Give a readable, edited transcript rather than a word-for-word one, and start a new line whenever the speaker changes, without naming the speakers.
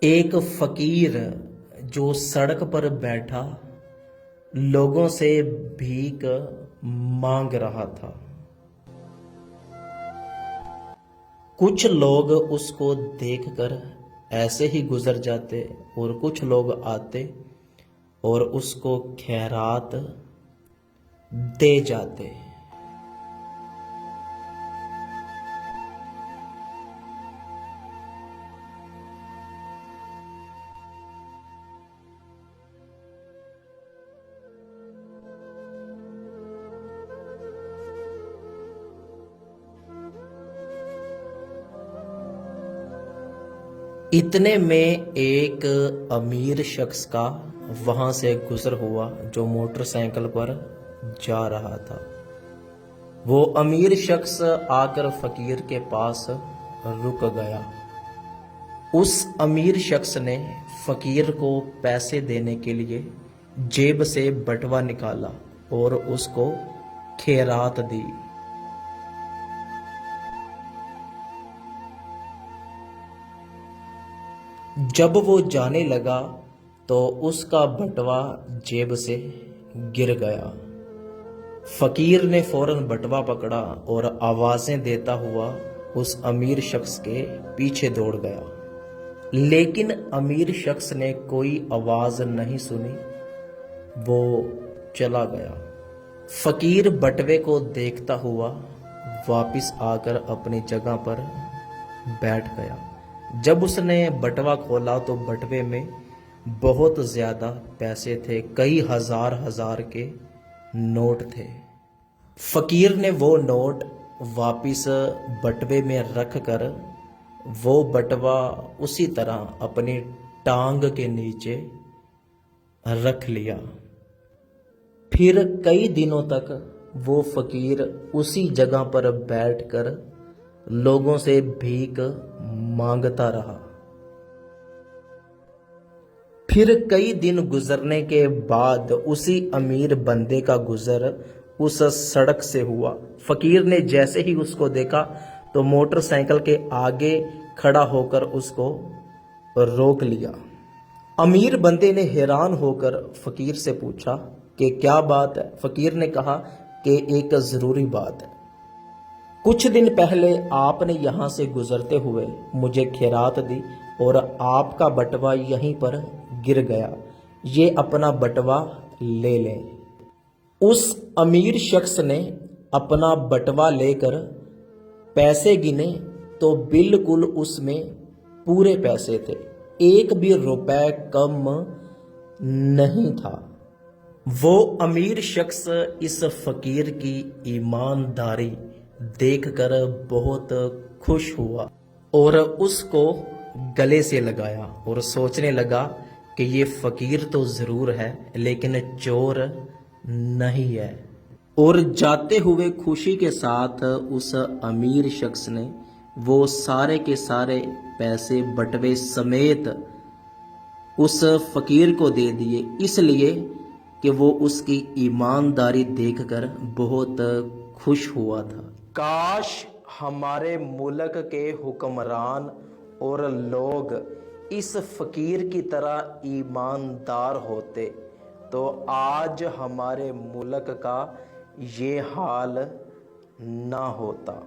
ایک فقیر جو سڑک پر بیٹھا لوگوں سے بھیک مانگ رہا تھا۔ کچھ لوگ اس کو دیکھ کر ایسے ہی گزر جاتے اور کچھ لوگ آتے اور اس کو خیرات دے جاتے۔ اتنے میں ایک امیر شخص کا وہاں سے گزر ہوا جو موٹر سائیکل پر جا رہا تھا۔ وہ امیر شخص آ کر فقیر کے پاس رک گیا۔ اس امیر شخص نے فقیر کو پیسے دینے کے لیے جیب سے بٹوا نکالا اور اس کو خیرات دی۔ جب وہ جانے لگا تو اس کا بٹوا جیب سے گر گیا۔ فقیر نے فوراً بٹوا پکڑا اور آوازیں دیتا ہوا اس امیر شخص کے پیچھے دوڑ گیا، لیکن امیر شخص نے کوئی آواز نہیں سنی، وہ چلا گیا۔ فقیر بٹوے کو دیکھتا ہوا واپس آ کر اپنی جگہ پر بیٹھ گیا۔ جب اس نے بٹوا کھولا تو بٹوے میں بہت زیادہ پیسے تھے، کئی ہزار کے نوٹ تھے۔ فقیر نے وہ نوٹ واپس بٹوے میں رکھ کر وہ بٹوا اسی طرح اپنی ٹانگ کے نیچے رکھ لیا۔ پھر کئی دنوں تک وہ فقیر اسی جگہ پر بیٹھ کر لوگوں سے بھیک مانگتا رہا۔ پھر کئی دن گزرنے کے بعد اسی امیر بندے کا گزر اس سڑک سے ہوا۔ فقیر نے جیسے ہی اس کو دیکھا تو موٹر سائیکل کے آگے کھڑا ہو کر اس کو روک لیا۔ امیر بندے نے حیران ہو کر فقیر سے پوچھا کہ کیا بات ہے؟ فقیر نے کہا کہ ایک ضروری بات ہے۔ کچھ دن پہلے آپ نے یہاں سے گزرتے ہوئے مجھے خیرات دی اور آپ کا بٹوا یہیں پر گر گیا، یہ اپنا بٹوا لے لیں۔ اس امیر شخص نے اپنا بٹوا لے کر پیسے گنے تو بالکل اس میں پورے پیسے تھے، ایک بھی روپے کم نہیں تھا۔ وہ امیر شخص اس فقیر کی ایمانداری دیکھ کر بہت خوش ہوا اور اس کو گلے سے لگایا اور سوچنے لگا کہ یہ فقیر تو ضرور ہے لیکن چور نہیں ہے۔ اور جاتے ہوئے خوشی کے ساتھ اس امیر شخص نے وہ سارے کے سارے پیسے بٹوے سمیت اس فقیر کو دے دیے، اس لیے کہ وہ اس کی ایمانداری دیکھ کر بہت خوش ہوا تھا۔ کاش ہمارے ملک کے حکمران اور لوگ اس فقیر کی طرح ایماندار ہوتے تو آج ہمارے ملک کا یہ حال نہ ہوتا۔